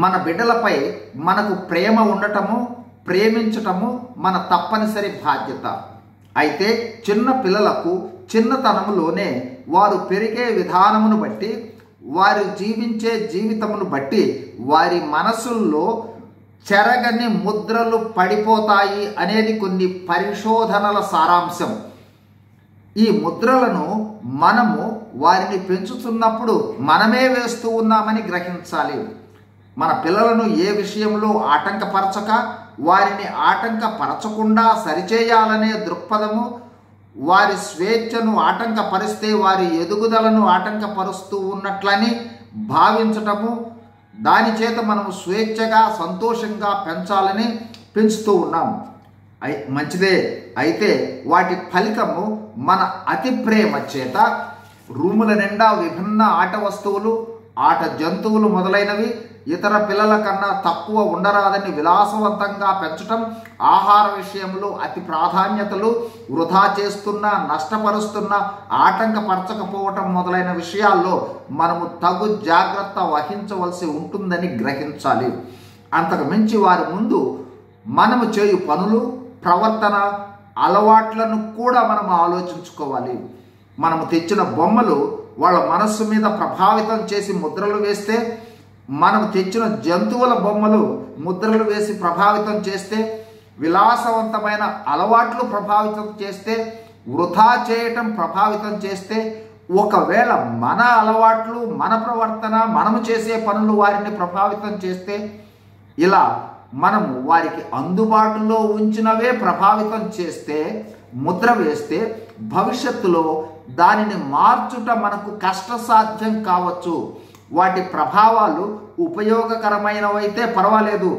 మన బిడ్డలపై మనకు ప్రేమ ఉండటము, ప్రేమించటము మన తప్పనిసరి బాధ్యత. అయితే చిన్న పిల్లలకు చిన్నతనంలోనే వారు పెరిగే విధానమును బట్టి, వారు జీవించే జీవితమును బట్టి వారి మనసుల్లో చెరగని ముద్రలు పడిపోతాయి అనేది కొన్ని పరిశోధనల సారాంశం. ఈ ముద్రలను మనము వారిని పెంచుతున్నప్పుడు మనమే వేస్తూ ఉన్నామని గ్రహించాలి. మన పిల్లలను ఏ విషయంలో ఆటంకపరచక, వారిని ఆటంకపరచకుండా సరిచేయాలనే దృక్పథము, వారి స్వేచ్ఛను ఆటంకపరిస్తే వారి ఎదుగుదలను ఆటంకపరుస్తూ ఉన్నట్లని భావించటము, దాని చేత మనము స్వేచ్ఛగా సంతోషంగా పెంచాలని పెంచుతూ ఉన్నాము. మంచిదే. అయితే వాటి ఫలితము మన అతి ప్రేమ చేత రూముల నిండా విభిన్న ఆట వస్తువులు, ఆట జంతువులు మొదలైనవి ఇతర పిల్లల కన్నా తక్కువ ఉండరాదని విలాసవంతంగా పెంచటం, ఆహార విషయంలో అతి ప్రాధాన్యతలు, వృధా చేస్తున్న, నష్టపరుస్తున్న, ఆటంకపరచకపోవటం మొదలైన విషయాల్లో మనము తగు జాగ్రత్త వహించవలసి ఉంటుందని గ్రహించాలి. అంతకు మించి వారి ముందు మనము చేయు పనులు, ప్రవర్తన, అలవాట్లను కూడా మనము ఆలోచించుకోవాలి. మనము తెచ్చిన బొమ్మలు వాళ్ళ మనస్సు మీద ప్రభావితం చేసి ముద్రలు వేస్తే, మనం తెచ్చిన జంతువుల బొమ్మలు ముద్రలు వేసి ప్రభావితం చేస్తే, విలాసవంతమైన అలవాట్లు ప్రభావితం చేస్తే, వృధా చేయటం ప్రభావితం చేస్తే, ఒకవేళ మన అలవాట్లు, మన ప్రవర్తన, మనము చేసే పనులు వారిని ప్రభావితం చేస్తే, ఇలా మనము వారికి అందుబాటులో ఉంచినవే ప్రభావితం చేస్తే, ముద్ర వేస్తే, భవిష్యత్తులో దానిని మార్చుట మనకు కష్టసాధ్యం కావచ్చు. వాటి ప్రభావాలు ఉపయోగకరమైనవైతే పర్వాలేదు,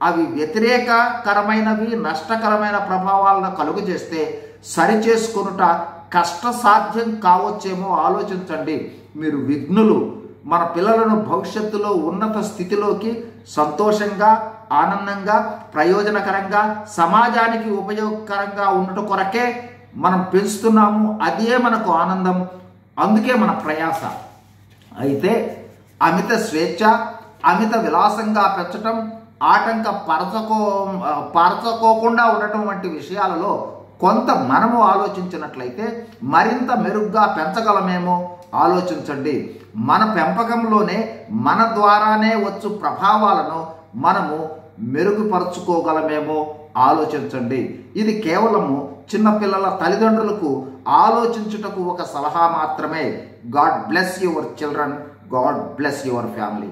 అవి వ్యతిరేకకరమైనవి, నష్టకరమైన ప్రభావాలను కలుగు చేస్తే సరిచేసుకొనుట కష్టసాధ్యం కావచ్చేమో ఆలోచించండి. మీరు విఘ్నులు. మన పిల్లలను భవిష్యత్తులో ఉన్నత స్థితిలోకి సంతోషంగా, ఆనందంగా, ప్రయోజనకరంగా, సమాజానికి ఉపయోగకరంగా ఉండటం కొరకే మనం పెంచుతున్నాము. అదే మనకు ఆనందం, అందుకే మన ప్రయాస. అయితే అమిత స్వేచ్ఛ, అమిత విలాసంగా పెంచటం, పరచుకోకుండా ఉండటం వంటి విషయాలలో కొంత మనము ఆలోచించినట్లయితే మరింత మెరుగ్గా పెంచగలమేమో ఆలోచించండి. మన పెంపకంలోనే మన ద్వారానే వచ్చు ప్రభావాలను మనము మెరుగుపరుచుకోగలమేమో ఆలోచించండి. ఇది కేవలము చిన్నపిల్లల తల్లిదండ్రులకు ఆలోచించుటకు ఒక సలహా మాత్రమే. God bless your children. God bless your family.